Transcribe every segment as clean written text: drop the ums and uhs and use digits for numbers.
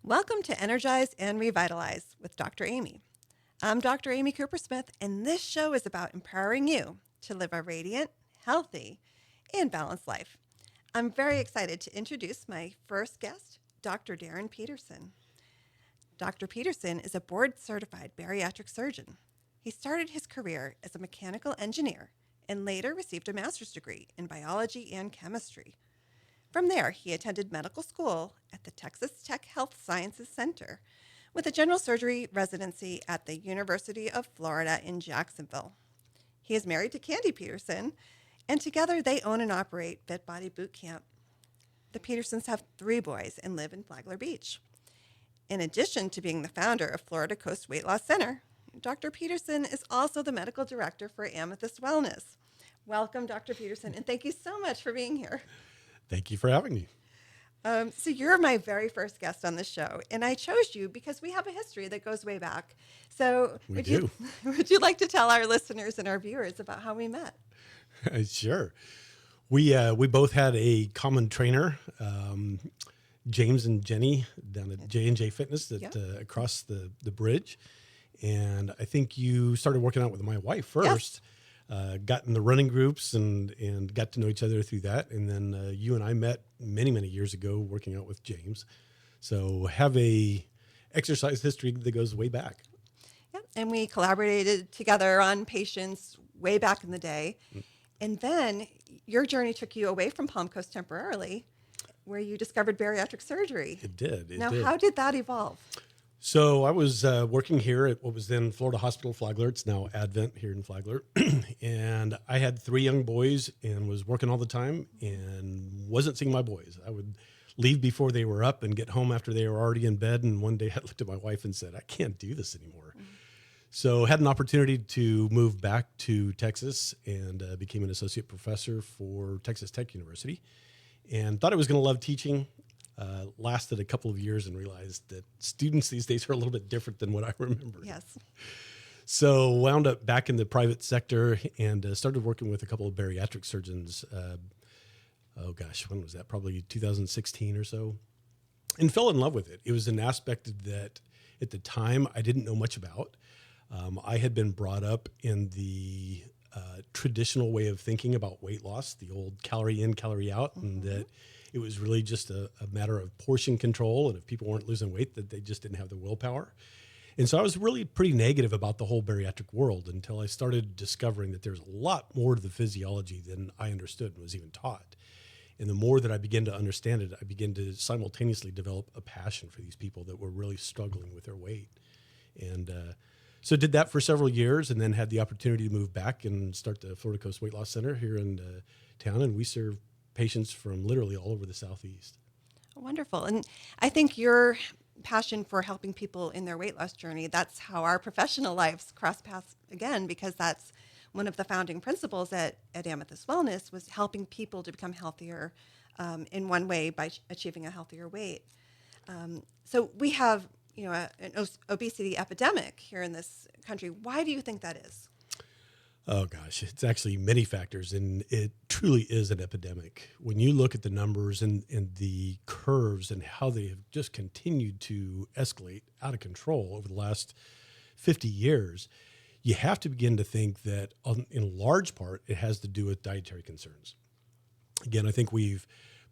Welcome to Energize and Revitalize with Dr. Amy. I'm Dr. Amy Coopersmith, and this show is about empowering you to live a radiant, healthy, and balanced life. I'm very excited to introduce my first guest, Dr. Darren Peterson. Dr. Peterson is a board-certified bariatric surgeon. He started his career as a mechanical engineer and later received a master's degree in biology and chemistry. From there, he attended medical school at the Texas Tech Health Sciences Center with a general surgery residency at the University of Florida in Jacksonville. He is married to Candy Peterson, and together they own and operate Fit Body Boot Camp. The Petersons have 3 boys and live in Flagler Beach. In addition to being the founder of Florida Coast Weight Loss Center, Dr. Peterson is also the medical director for Amethyst Wellness. Welcome, Dr. Peterson, and thank you so much for being here. Thank you for having me. So you're my very first guest on the show, and I chose you because we have a history that goes way back. So would you like to tell our listeners and our viewers about how we met? Sure. We both had a common trainer, James and Jenny, down at J&J Fitness across the bridge. And I think you started working out with my wife first. Yes. Got in the running groups and got to know each other through that. And then you and I met many, many years ago working out with James. So have a exercise history that goes way back. Yeah, and we collaborated together on patients way back in the day. And then your journey took you away from Palm Coast temporarily, where you discovered bariatric surgery. It did. How did that evolve? So I was working here at what was then Florida Hospital Flagler. It's now Advent here in Flagler. And I had 3 young boys and was working all the time and wasn't seeing my boys. I would leave before they were up and get home after they were already in bed. And one day I looked at my wife and said, I can't do this anymore. Mm-hmm. So had an opportunity to move back to Texas and became an associate professor for Texas Tech University and thought I was going to love teaching. Lasted a couple of years and realized that students these days are a little bit different than what I remember. Yes. So wound up back in the private sector and started working with a couple of bariatric surgeons. When was that? Probably 2016 or so. And fell in love with it. It was an aspect that at the time I didn't know much about. I had been brought up in the traditional way of thinking about weight loss, the old calorie in, calorie out, and that it was really just a matter of portion control. And if people weren't losing weight, that they just didn't have the willpower. And so I was really pretty negative about the whole bariatric world until I started discovering that there's a lot more to the physiology than I understood and was even taught. And the more that I began to understand it, I began to simultaneously develop a passion for these people that were really struggling with their weight. And so did that for several years and then had the opportunity to move back and start the Florida Coast Weight Loss Center here in town. And we serve patients from literally all over the Southeast. Wonderful. And I think your passion for helping people in their weight loss journey, that's how our professional lives cross paths again, because that's one of the founding principles at Amethyst Wellness was helping people to become healthier in one way by achieving a healthier weight. So we have an obesity epidemic here in this country. Why do you think that is? Oh, gosh, it's actually many factors, and it truly is an epidemic. When you look at the numbers and the curves and how they have just continued to escalate out of control over the last 50 years, you have to begin to think that in large part, it has to do with dietary concerns. Again, I think we've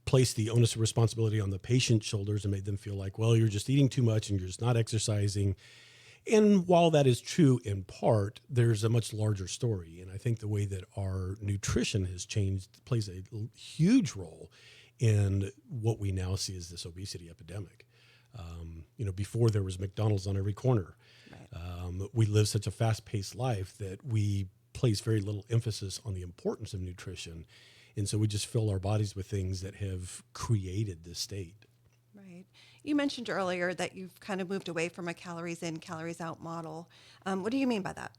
placed the onus of responsibility on the patient's shoulders and made them feel like, well, you're just eating too much and you're just not exercising. And while that is true in part, there's a much larger story. And I think the way that our nutrition has changed plays a huge role in what we now see as this obesity epidemic. Before there was McDonald's on every corner. Right. We live such a fast-paced life that we place very little emphasis on the importance of nutrition. And so we just fill our bodies with things that have created this state. Right. You mentioned earlier that you've kind of moved away from a calories in, calories out model. What do you mean by that?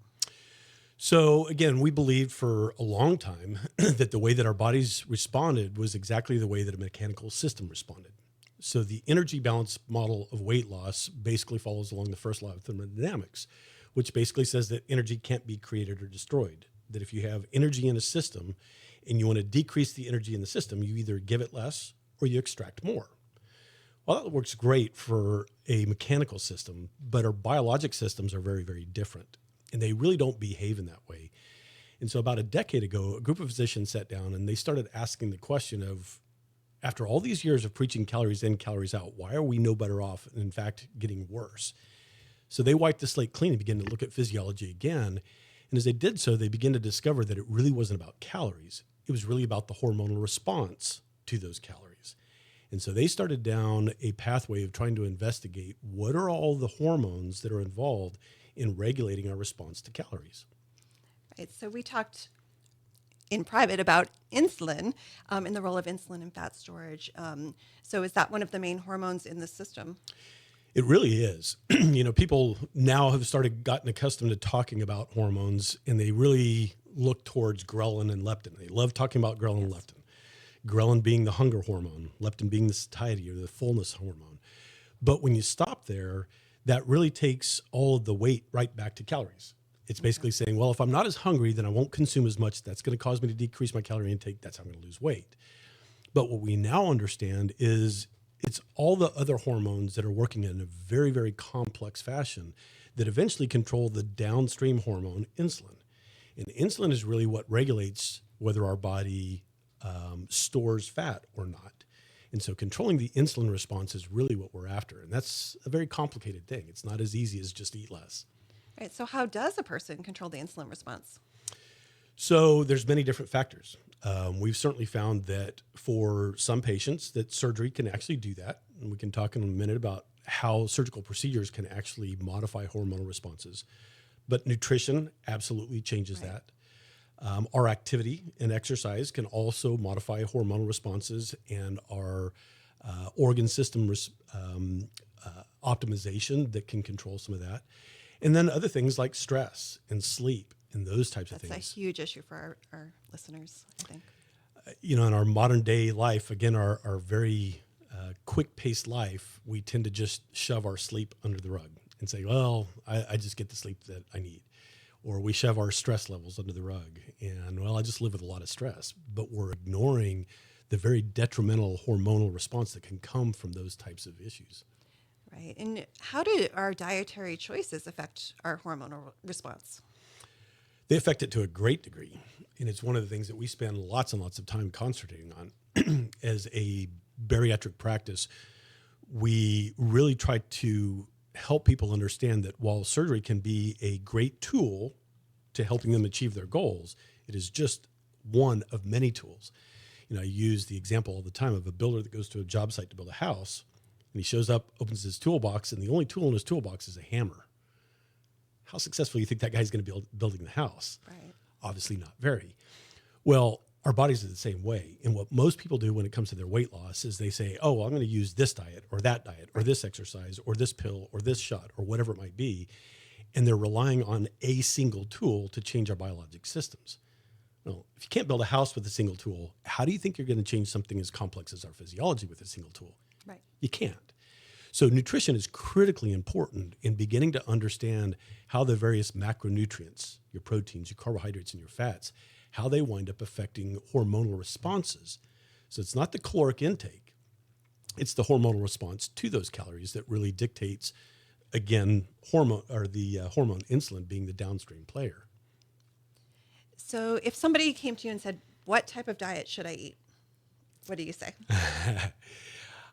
So again, we believed for a long time that the way that our bodies responded was exactly the way that a mechanical system responded. So the energy balance model of weight loss basically follows along the first law of thermodynamics, which basically says that energy can't be created or destroyed. That if you have energy in a system and you want to decrease the energy in the system, you either give it less or you extract more. Well, that works great for a mechanical system, but our biologic systems are very, very different, and they really don't behave in that way. And so about a decade ago, a group of physicians sat down and they started asking the question of, after all these years of preaching calories in, calories out, why are we no better off and in fact getting worse? So they wiped the slate clean and began to look at physiology again. And as they did so, they began to discover that it really wasn't about calories. It was really about the hormonal response to those calories. And so they started down a pathway of trying to investigate what are all the hormones that are involved in regulating our response to calories. Right. So we talked in private about insulin and the role of insulin in fat storage. So is that one of the main hormones in the system? It really is. People now have gotten accustomed to talking about hormones, and they really look towards ghrelin and leptin. They love talking about ghrelin and leptin. Ghrelin being the hunger hormone, leptin being the satiety or the fullness hormone. But when you stop there, that really takes all of the weight right back to calories. It's basically saying, well, if I'm not as hungry, then I won't consume as much. That's going to cause me to decrease my calorie intake. That's how I'm going to lose weight. But what we now understand is it's all the other hormones that are working in a very, very complex fashion that eventually control the downstream hormone, insulin. And insulin is really what regulates whether our body stores fat or not. And so controlling the insulin response is really what we're after. And that's a very complicated thing. It's not as easy as just eat less. Right. So how does a person control the insulin response? So there's many different factors. We've certainly found that for some patients that surgery can actually do that. And we can talk in a minute about how surgical procedures can actually modify hormonal responses. But nutrition absolutely changes that. Our activity and exercise can also modify hormonal responses, and our organ system optimization that can control some of that. And then other things like stress and sleep and those types of things. That's a huge issue for our listeners, I think. In our modern day life, again, our very quick-paced life, we tend to just shove our sleep under the rug and say, well, I just get the sleep that I need. Or we shove our stress levels under the rug and, well, I just live with a lot of stress. But we're ignoring the very detrimental hormonal response that can come from those types of issues. Right. And how do our dietary choices affect our hormonal response? They affect it to a great degree. And it's one of the things that we spend lots and lots of time concentrating on. As a bariatric practice, we really try to help people understand that while surgery can be a great tool to helping them achieve their goals, it is just one of many tools. I use the example all the time of a builder that goes to a job site to build a house, and he shows up, opens his toolbox, and the only tool in his toolbox is a hammer. How successful do you think that guy's going to be building the house? Right. Obviously not very. Well, our bodies are the same way. And what most people do when it comes to their weight loss is they say, oh, well, I'm going to use this diet or that diet or this exercise or this pill or this shot or whatever it might be. And they're relying on a single tool to change our biologic systems. Well, if you can't build a house with a single tool, how do you think you're going to change something as complex as our physiology with a single tool? Right. You can't. So nutrition is critically important in beginning to understand how the various macronutrients, your proteins, your carbohydrates, and your fats, how they wind up affecting hormonal responses. So it's not the caloric intake, it's the hormonal response to those calories that really dictates, again, hormone insulin being the downstream player. So if somebody came to you and said, what type of diet should I eat? What do you say?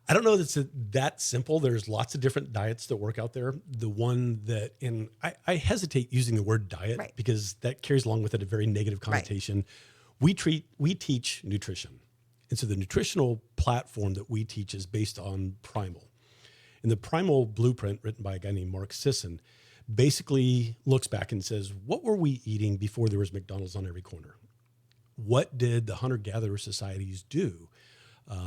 I don't know that it's that simple. There's lots of different diets that work out there. The one that, and I hesitate using the word diet because that carries along with it a very negative connotation. We teach nutrition. And so the nutritional platform that we teach is based on Primal. And the Primal blueprint, written by a guy named Mark Sisson, basically looks back and says, what were we eating before there was McDonald's on every corner? What did the hunter-gatherer societies do?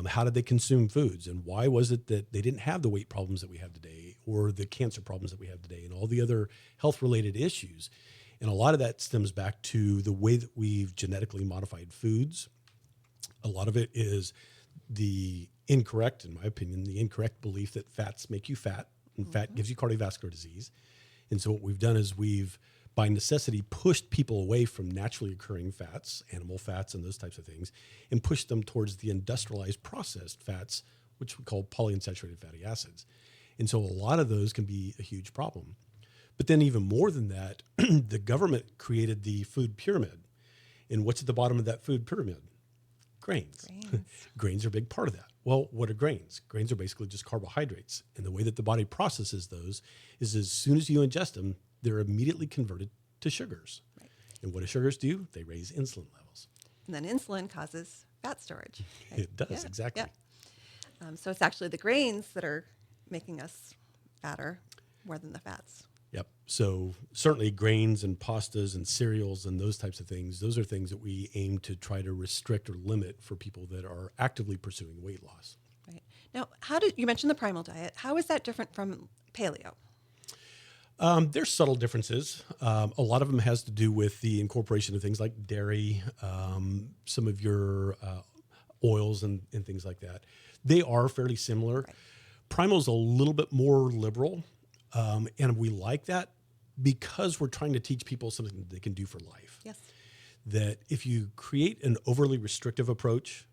How did they consume foods? And why was it that they didn't have the weight problems that we have today or the cancer problems that we have today and all the other health-related issues? And a lot of that stems back to the way that we've genetically modified foods. A lot of it is the incorrect, in my opinion, the incorrect belief that fats make you fat and fat gives you cardiovascular disease. And so what we've done is we've, by necessity, pushed people away from naturally occurring fats, animal fats and those types of things, and pushed them towards the industrialized processed fats, which we call polyunsaturated fatty acids. And so a lot of those can be a huge problem. But then even more than that, the government created the food pyramid. And what's at the bottom of that food pyramid? Grains. Grains are a big part of that. Well, what are grains? Grains are basically just carbohydrates. And the way that the body processes those is as soon as you ingest them, they're immediately converted to sugars. Right. And what do sugars do? They raise insulin levels. And then insulin causes fat storage. Right? It does, exactly. Yeah. So it's actually the grains that are making us fatter more than the fats. Yep. So certainly grains and pastas and cereals and those types of things, those are things that we aim to try to restrict or limit for people that are actively pursuing weight loss. Right. Now, you mentioned the primal diet. How is that different from paleo? There's subtle differences. A lot of them has to do with the incorporation of things like dairy, some of your oils and things like that. They are fairly similar. Right. Primal is a little bit more liberal. And we like that because we're trying to teach people something that they can do for life. Yes. That if you create an overly restrictive approach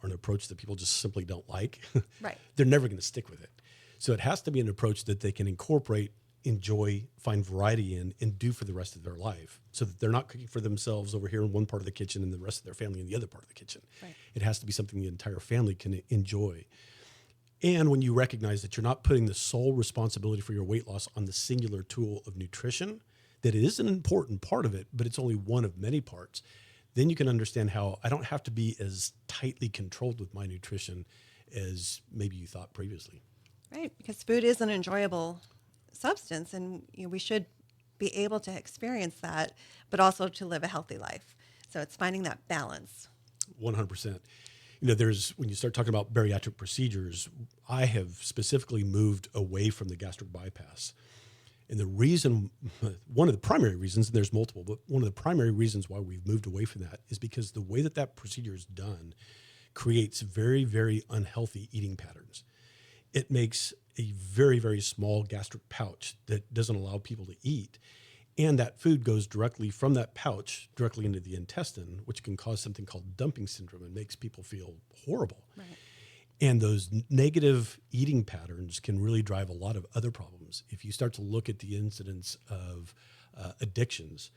or an approach that people just simply don't like, right, they're never going to stick with it. So it has to be an approach that they can incorporate, enjoy, find variety in, and do for the rest of their life so that they're not cooking for themselves over here in one part of the kitchen and the rest of their family in the other part of the kitchen. Right. It has to be something the entire family can enjoy. And when you recognize that you're not putting the sole responsibility for your weight loss on the singular tool of nutrition, that it is an important part of it, but it's only one of many parts, then you can understand how I don't have to be as tightly controlled with my nutrition as maybe you thought previously. Right, because food is an enjoyable substance, and we should be able to experience that, but also to live a healthy life. So it's finding that balance. 100%. When you start talking about bariatric procedures, I have specifically moved away from the gastric bypass. And the reason, one of the primary reasons, and there's multiple, but one of the primary reasons why we've moved away from that is because the way that procedure is done creates very, very unhealthy eating patterns. It makes a very, very small gastric pouch that doesn't allow people to eat. And that food goes directly from that pouch directly into the intestine, which can cause something called dumping syndrome and makes people feel horrible. Right. And those negative eating patterns can really drive a lot of other problems. If you start to look at the incidence of addictions,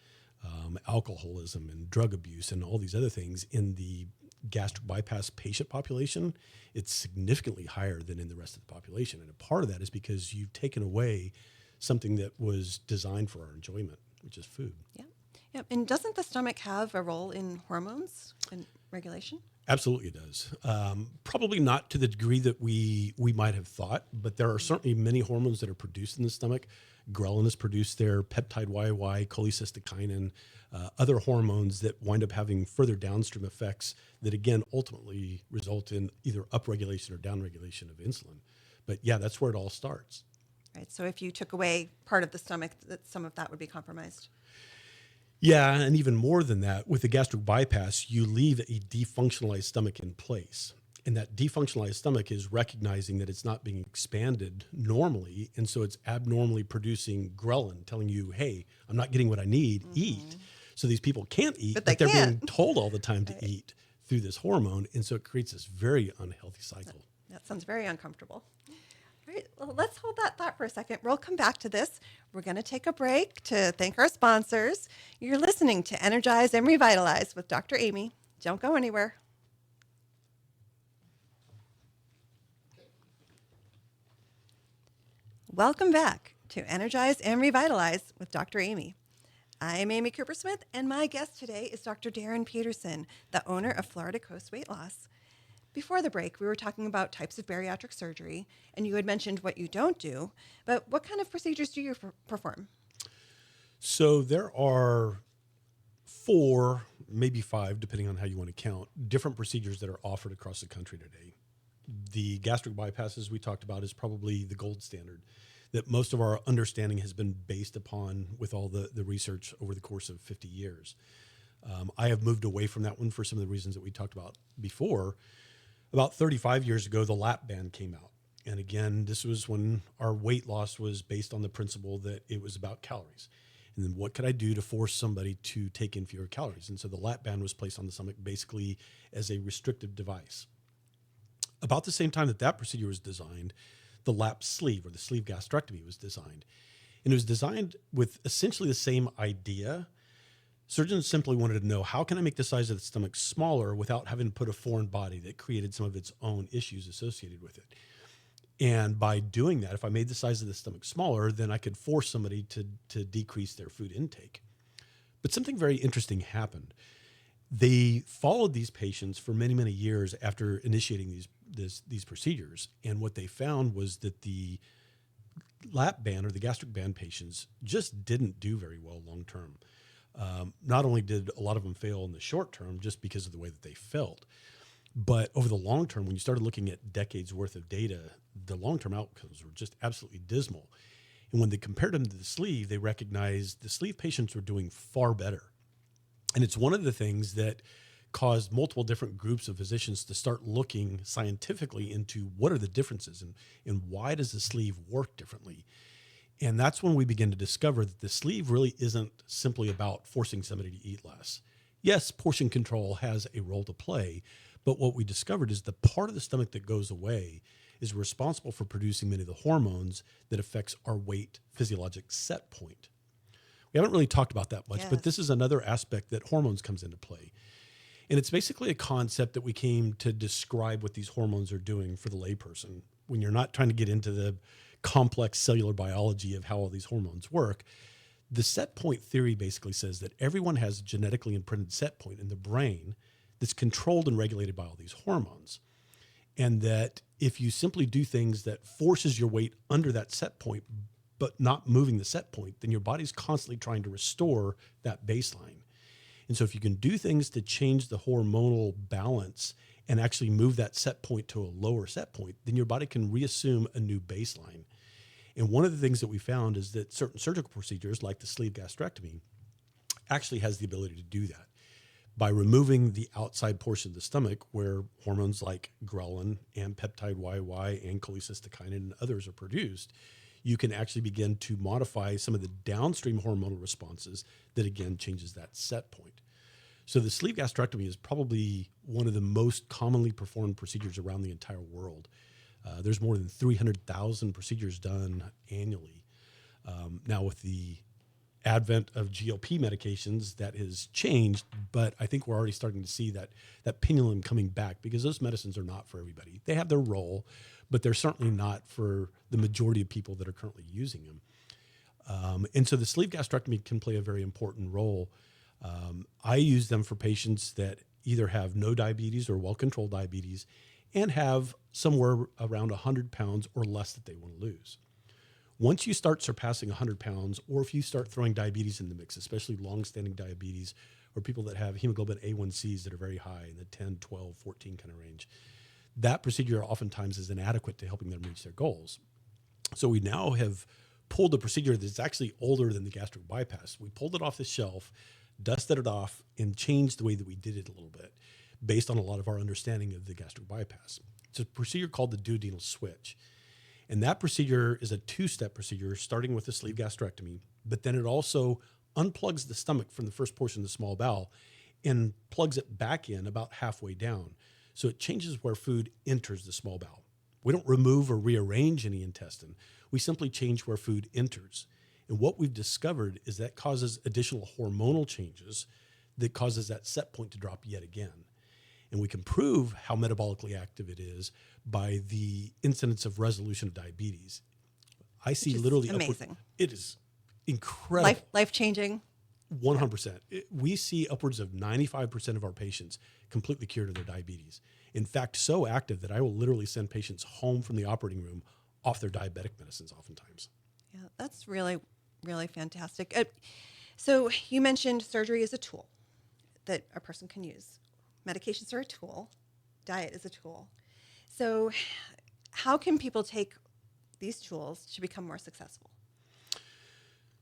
alcoholism and drug abuse and all these other things in the gastric bypass patient population, it's significantly higher than in the rest of the population. And a part of that is because you've taken away something that was designed for our enjoyment, which is food. Yeah. Yeah. And doesn't the stomach have a role in hormones and regulation? Absolutely it does. Probably not to the degree that we might have thought, but there are certainly many hormones that are produced in the stomach. Ghrelin is produced there, peptide YY, cholecystokinin, other hormones that wind up having further downstream effects that, again, ultimately result in either upregulation or downregulation of insulin. But yeah, that's where it all starts. Right. So if you took away part of the stomach, some of that would be compromised. Yeah, and even more than that, with the gastric bypass, you leave a defunctionalized stomach in place. And that defunctionalized stomach is recognizing that it's not being expanded normally, and so it's abnormally producing ghrelin, telling you, hey, I'm not getting what I need, eat. So these people can't eat, but they're being told all the time to eat through this hormone, and so it creates this very unhealthy cycle. That sounds very uncomfortable. All right, well, let's hold that thought for a second. We'll come back to this. We're going to take a break to thank our sponsors. You're listening to Energize and Revitalize with Dr. Amy. Don't go anywhere. Welcome back to Energize and Revitalize with Dr. Amy. I'm Amy Coopersmith, and my guest today is Dr. Darren Peterson, the owner of Florida Coast Weight Loss. Before the break, we were talking about types of bariatric surgery, and you had mentioned what you don't do, but what kind of procedures do you perform? So there are 4, maybe 5, depending on how you want to count, different procedures that are offered across the country today. The gastric bypasses we talked about is probably the gold standard that most of our understanding has been based upon with all the research over the course of 50 years. I have moved away from that one for some of the reasons that we talked about before. About 35 years ago, the lap band came out. And again, this was when our weight loss was based on the principle that it was about calories. And then what could I do to force somebody to take in fewer calories? And so the lap band was placed on the stomach basically as a restrictive device. About the same time that that procedure was designed, the lap sleeve or the sleeve gastrectomy was designed. And it was designed with essentially the same idea. Surgeons simply wanted to know, how can I make the size of the stomach smaller without having to put a foreign body that created some of its own issues associated with it? And by doing that, if I made the size of the stomach smaller, then I could force somebody to decrease their food intake. But something very interesting happened. They followed these patients for many, many years after initiating these procedures. And what they found was that the lap band or the gastric band patients just didn't do very well long term. Not only did a lot of them fail in the short term just because of the way that they felt, but over the long term, when you started looking at decades worth of data, the long-term outcomes were just absolutely dismal. And when they compared them to the sleeve, they recognized the sleeve patients were doing far better. And it's one of the things that caused multiple different groups of physicians to start looking scientifically into what are the differences and why does the sleeve work differently. And that's when we begin to discover that the sleeve really isn't simply about forcing somebody to eat less. Yes, portion control has a role to play, but what we discovered is the part of the stomach that goes away is responsible for producing many of the hormones that affects our weight physiologic set point. We haven't really talked about that much, Yes. but this is another aspect that hormones comes into play. And it's basically a concept that we came to describe what these hormones are doing for the layperson. When you're not trying to get into the complex cellular biology of how all these hormones work, the set point theory basically says that everyone has a genetically imprinted set point in the brain that's controlled and regulated by all these hormones. And that if you simply do things that forces your weight under that set point, but not moving the set point, then your body's constantly trying to restore that baseline. And so if you can do things to change the hormonal balance and actually move that set point to a lower set point, then your body can reassume a new baseline. And one of the things that we found is that certain surgical procedures, like the sleeve gastrectomy, actually has the ability to do that. By removing the outside portion of the stomach where hormones like ghrelin and peptide YY and cholecystokinin and others are produced, you can actually begin to modify some of the downstream hormonal responses that, again, changes that set point. So the sleeve gastrectomy is probably one of the most commonly performed procedures around the entire world. There's more than 300,000 procedures done annually. Now with the advent of GLP medications, that has changed, but I think we're already starting to see that pendulum coming back because those medicines are not for everybody. They have their role, but they're certainly not for the majority of people that are currently using them. And so the sleeve gastrectomy can play a very important role. I use them for patients that either have no diabetes or well-controlled diabetes and have somewhere around 100 pounds or less that they want to lose. Once you start surpassing 100 pounds, or if you start throwing diabetes in the mix, especially long-standing diabetes or people that have hemoglobin A1Cs that are very high in the 10, 12, 14 kind of range, that procedure oftentimes is inadequate to helping them reach their goals. So we now have pulled a procedure that's actually older than the gastric bypass. We pulled it off the shelf, dusted it off, and changed the way that we did it a little bit based on a lot of our understanding of the gastric bypass. It's a procedure called the Duodenal Switch. And that procedure is a two-step procedure starting with the sleeve gastrectomy, but then it also unplugs the stomach from the first portion of the small bowel and plugs it back in about halfway down. So it changes where food enters the small bowel. We don't remove or rearrange any intestine. We simply change where food enters. And what we've discovered is that causes additional hormonal changes that causes that set point to drop yet again. And we can prove how metabolically active it is by the incidence of resolution of diabetes. I see literally amazing. It is incredible. Life-changing. 100%. We see upwards of 95% of our patients completely cured of their diabetes. In fact, so active that I will literally send patients home from the operating room off their diabetic medicines oftentimes. Yeah, that's really, really fantastic. So you mentioned surgery is a tool that a person can use. Medications are a tool. Diet is a tool. So how can people take these tools to become more successful?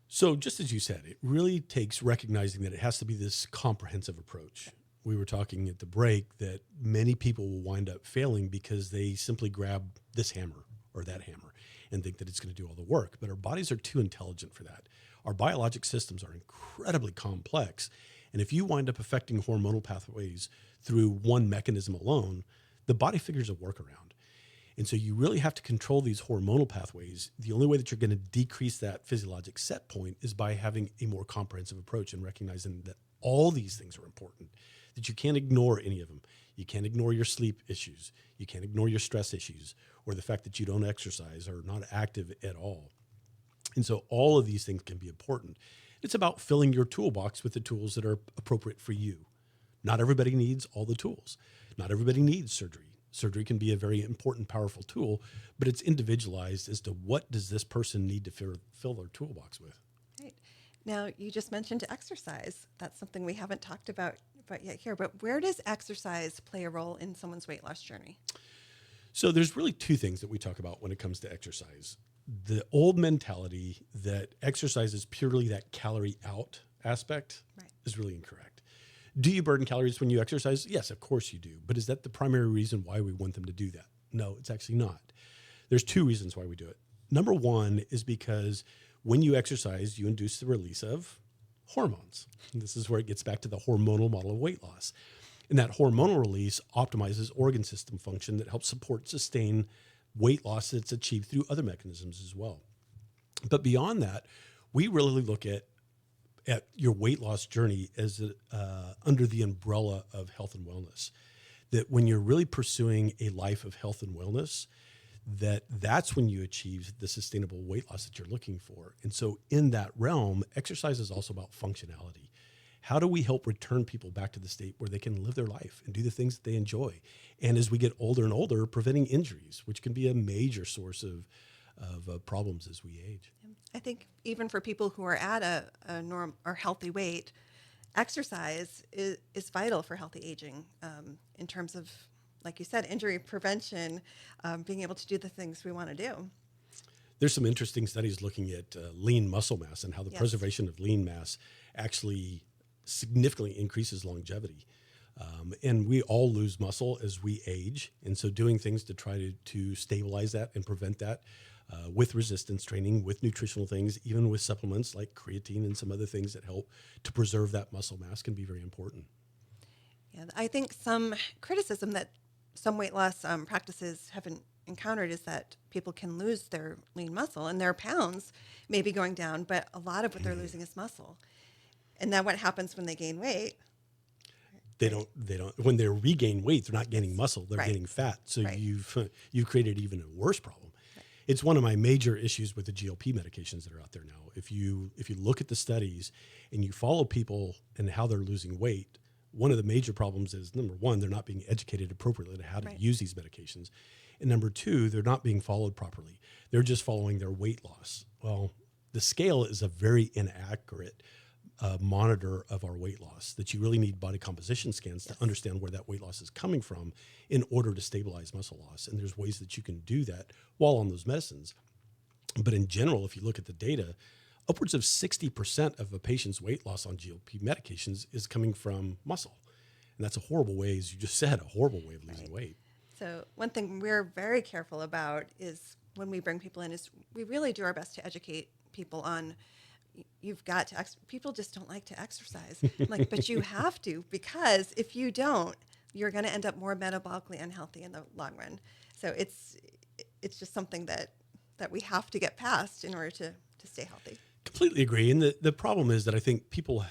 So just as you said, it really takes recognizing that it has to be this comprehensive approach. We were talking at the break that many people will wind up failing because they simply grab this hammer or that hammer and think that it's going to do all the work. But our bodies are too intelligent for that. Our biologic systems are incredibly complex. And if you wind up affecting hormonal pathways through one mechanism alone, the body figures a workaround. And so you really have to control these hormonal pathways. The only way that you're going to decrease that physiologic set point is by having a more comprehensive approach and recognizing that all these things are important, that you can't ignore any of them. You can't ignore your sleep issues. You can't ignore your stress issues or the fact that you don't exercise or are not active at all. And so all of these things can be important. It's about filling your toolbox with the tools that are appropriate for you. Not everybody needs all the tools. Not everybody needs surgery. Surgery can be a very important, powerful tool, but it's individualized as to what does this person need to fill their toolbox with. Right. Now, you just mentioned exercise. That's something we haven't talked about yet here, but where does exercise play a role in someone's weight loss journey? So there's really two things that we talk about when it comes to exercise. The old mentality that exercise is purely that calorie out aspect is really incorrect. Do you burn calories when you exercise? Yes, of course you do. But is that the primary reason why we want them to do that? No, it's actually not. There's two reasons why we do it. Number one is because when you exercise, you induce the release of hormones. And this is where it gets back to the hormonal model of weight loss. And that hormonal release optimizes organ system function that helps support, sustain weight loss that's achieved through other mechanisms as well. But beyond that, we really look at your weight loss journey as under the umbrella of health and wellness. That when you're really pursuing a life of health and wellness, that's when you achieve the sustainable weight loss that you're looking for. And so in that realm, exercise is also about functionality. How do we help return people back to the state where they can live their life and do the things that they enjoy? And as we get older and older, preventing injuries, which can be a major source of problems as we age. I think even for people who are at a norm or healthy weight, exercise is vital for healthy aging in terms of, like you said, injury prevention, being able to do the things we want to do. There's some interesting studies looking at lean muscle mass and how the preservation of lean mass actually significantly increases longevity. And we all lose muscle as we age. And so doing things to try to stabilize that and prevent that with resistance training, with nutritional things, even with supplements like creatine and some other things that help to preserve that muscle mass can be very important. Yeah, I think some criticism that some weight loss practices haven't encountered is that people can lose their lean muscle and their pounds may be going down, but a lot of what they're losing is muscle. And then what happens when they gain weight? They don't, when they regain weight, they're not gaining muscle, they're gaining fat. So you've created even a worse problem. It's one of my major issues with the GLP medications that are out there now. If you look at the studies and you follow people and how they're losing weight, one of the major problems is, number one, they're not being educated appropriately to how to use these medications. And number two, they're not being followed properly. They're just following their weight loss. Well, the scale is a very inaccurate monitor of our weight loss, that you really need body composition scans to understand where that weight loss is coming from in order to stabilize muscle loss. And there's ways that you can do that while on those medicines. But in general, if you look at the data, upwards of 60% of a patient's weight loss on GLP medications is coming from muscle. And that's a horrible way, as you just said, a horrible way of losing weight. So one thing we're very careful about is when we bring people in is we really do our best to educate people on you've got to, people just don't like to exercise. Like, but you have to, because if you don't, you're going to end up more metabolically unhealthy in the long run. So it's just something that we have to get past in order to stay healthy. Completely agree. And the problem is that I think people,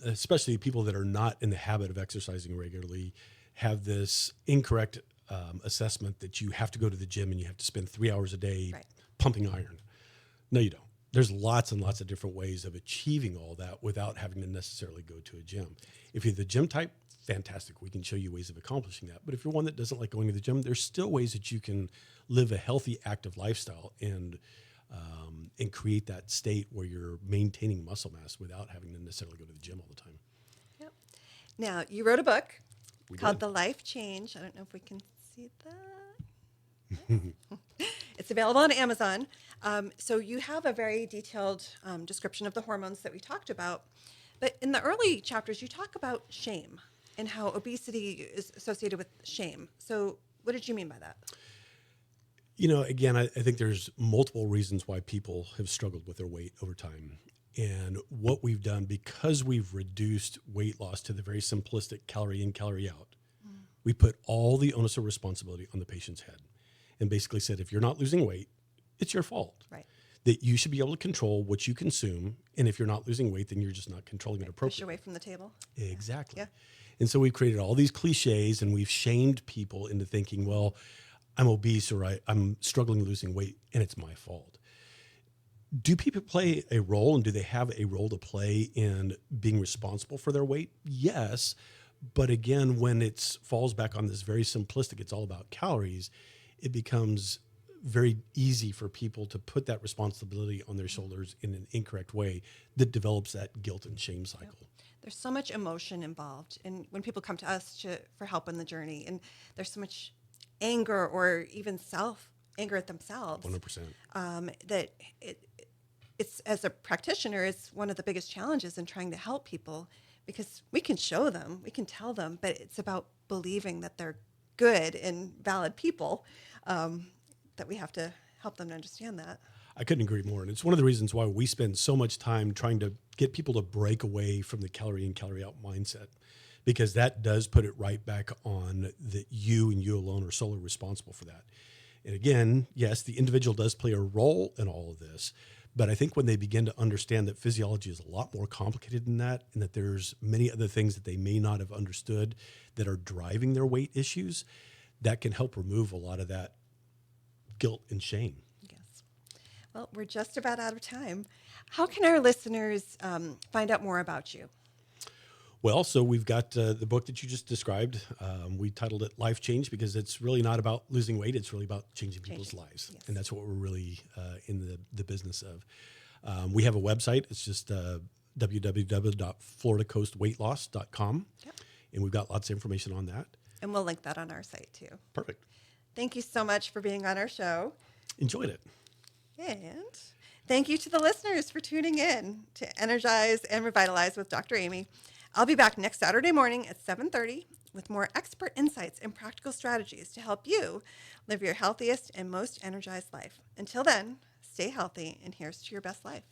especially people that are not in the habit of exercising regularly, have this incorrect assessment that you have to go to the gym and you have to spend 3 hours a day pumping iron. No, you don't. There's lots and lots of different ways of achieving all that without having to necessarily go to a gym. If you're the gym type, fantastic. We can show you ways of accomplishing that. But if you're one that doesn't like going to the gym, there's still ways that you can live a healthy, active lifestyle and create that state where you're maintaining muscle mass without having to necessarily go to the gym all the time. Yep. Now, you wrote a book called The Life Change. I don't know if we can see that. It's available on Amazon. So you have a very detailed description of the hormones that we talked about. But in the early chapters, you talk about shame and how obesity is associated with shame. So what did you mean by that? You know, again, I think there's multiple reasons why people have struggled with their weight over time. And what we've done, because we've reduced weight loss to the very simplistic calorie in, calorie out, We put all the onus of responsibility on the patient's head and basically said, if you're not losing weight, it's your fault. Right. That you should be able to control what you consume. And if you're not losing weight, then you're just not controlling it Push appropriately. away from the table. Exactly. Yeah. And so we've created all these cliches and we've shamed people into thinking, well, I'm obese or I'm struggling losing weight and it's my fault. Do people play a role and do they have a role to play in being responsible for their weight? Yes. But again, when it falls back on this very simplistic, it's all about calories, it becomes very easy for people to put that responsibility on their shoulders in an incorrect way that develops that guilt and shame cycle. Yep. There's so much emotion involved. And when people come to us for help in the journey, and there's so much anger or even anger at themselves. 100%. That it's, as a practitioner, it's one of the biggest challenges in trying to help people, because we can show them, we can tell them, but it's about believing that they're good and valid people, that we have to help them to understand that. I couldn't agree more. And it's one of the reasons why we spend so much time trying to get people to break away from the calorie in, calorie out mindset, because that does put it right back on that you and you alone are solely responsible for that. And again, yes, the individual does play a role in all of this, but I think when they begin to understand that physiology is a lot more complicated than that, and that there's many other things that they may not have understood that are driving their weight issues, that can help remove a lot of that guilt and shame. Yes. Well, we're just about out of time. How can our listeners find out more about you? Well, so we've got the book that you just described. We titled it Life Change because it's really not about losing weight. It's really about changing people's lives. Yes. And that's what we're really in the business of. We have a website. It's just www.floridacoastweightloss.com. Yep. And we've got lots of information on that. And we'll link that on our site too. Perfect. Thank you so much for being on our show. Enjoyed it. And thank you to the listeners for tuning in to Energize and Revitalize with Dr. Amy. I'll be back next Saturday morning at 7:30 with more expert insights and practical strategies to help you live your healthiest and most energized life. Until then, stay healthy, and here's to your best life.